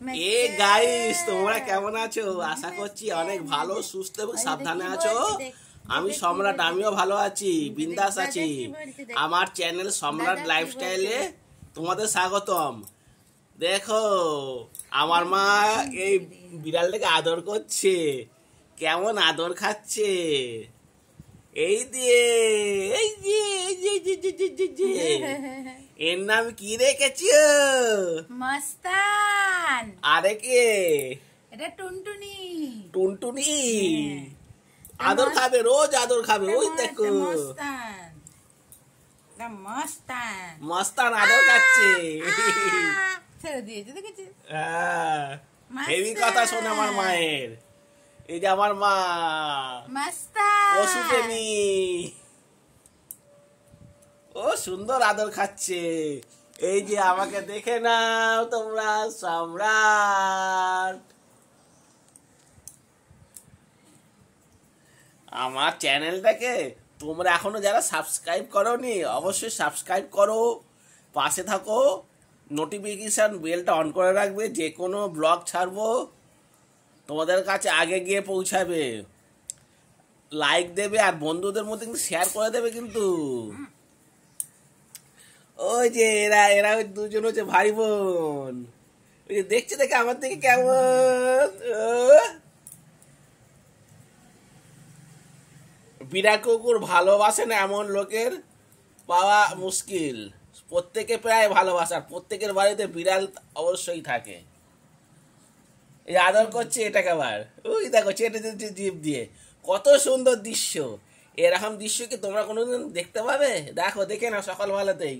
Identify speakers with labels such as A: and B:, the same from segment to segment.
A: এ guys, তোমরা কেমন আছো? আশা করছি অনেক ভালো, সুস্থ এবং সাবধানে আছো। আমি সম্রাট, আমিও ভালো আছি, বিন্দাস আছি। আমার চ্যানেল সম্রাট লাইফস্টাইলে তোমাদের স্বাগতম। দেখো, আমার মা এই বিড়ালটাকে আদর করছে, কেমন আদর খাচ্ছে। এই দিয়ে এই যে এর নাম কি রেখেছ?
B: মস্তান।
A: আরে কে?
B: এটা টুনটুনি।
A: টুনটুনি আদর খাবে, রোজ আদর খাবে। ওই দেখো,
B: মস্তান মস্তান
A: মস্তান আদর খাচ্ছে।
B: ছেড়ে দিয়েছে, দেখেছিস?
A: হেভি কথা শোনে আমার মায়ের। এই যে আমার মা
B: মস্তান
A: পশুপ্রেমী, ও সুন্দর আদর খাচ্ছে। এই যে আমাকে দেখে নাও তোমরা, সম্রাট। আমার চ্যানেলটাকে তোমরা এখনো যারা সাবস্ক্রাইব করোনি, অবশ্যই সাবস্ক্রাইব করো, পাশে থাকো, নোটিফিকেশন বেলটা অন করে রাখবে। যে কোনো ব্লগ ছাড়বো তোমাদের কাছে আগে গিয়ে পৌঁছাবে। লাইক দেবে আর বন্ধুদের মধ্যে কিন্তু শেয়ার করে দেবে কিন্তু। ওই যে এরা এরা ওই দুজন হচ্ছে ভাই বোন। ওই যে দেখছে, দেখে আমার থেকে কেমন। বিড়াল কুকুর ভালোবাসে না এমন লোকের পাওয়া মুশকিল। প্রত্যেকে প্রায় ভালোবাসার, প্রত্যেকের বাড়িতে বিড়াল অবশ্যই থাকে। এই আদর করছে এটাকে আবার। ওই দেখো, চেটে চেটে জিভ দিয়ে। কত সুন্দর দৃশ্য। এরকম দৃশ্য কি তোমরা কোনোদিন দেখতে পাবে? দেখো, দেখে নাও সকালবেলাতেই।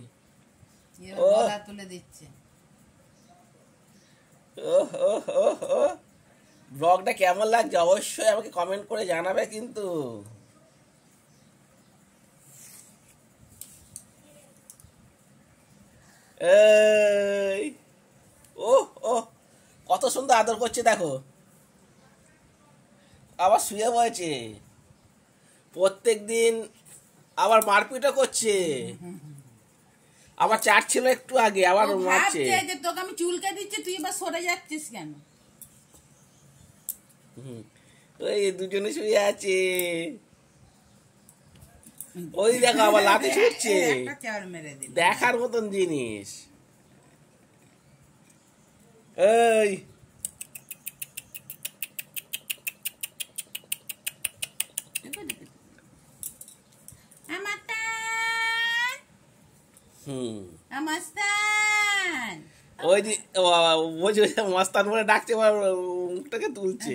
A: ও
B: তুলে দিচ্ছে।
A: ব্লগটা কেমন লাগছে অবশ্যই আমাকে কমেন্ট করে জানাবে কিন্তু। এই ও ও কত সুন্দর আদর করছে দেখো। আবার শুয়ে পড়েছে প্রত্যেক দিন, আবার মারপিটও করছে। আবার চাট ছিল একটু আগে, আবার মারছে।
B: যে তোকে আমি চুলকে দিচ্ছি, তুই এবার সরে যাচ্ছিস কেন?
A: ওই দুজনে শুয়ে আছে। ওই দেখো আবার লাথি ছুটছে। দেখার মতন জিনিস। এই ওই যে মস্তান বলে ডাকছে, মুখটাকে তুলছে।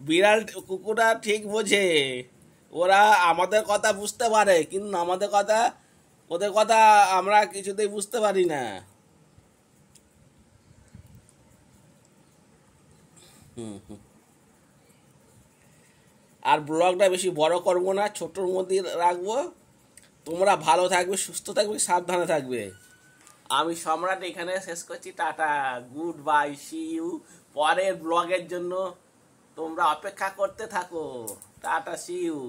A: বিড়াল কুকুরটা ঠিক বোঝে, ওরা আমাদের কথা বুঝতে পারে, কিন্তু আমাদের কথা, ওদের কথা আমরা কিছুতেই বুঝতে পারি না। আর ব্লগটা বেশি বড় করবো না, ছোটোর মধ্যে রাখবো। তোমরা ভালো থাকবে, সুস্থ থাকবে, সাবধানে থাকবে। আমি সম্রাট এখানে শেষ করছি। Ta ta, good bye, see you. পরের ব্লগের জন্য তোমরা অপেক্ষা করতে থাকো। Ta ta, see you.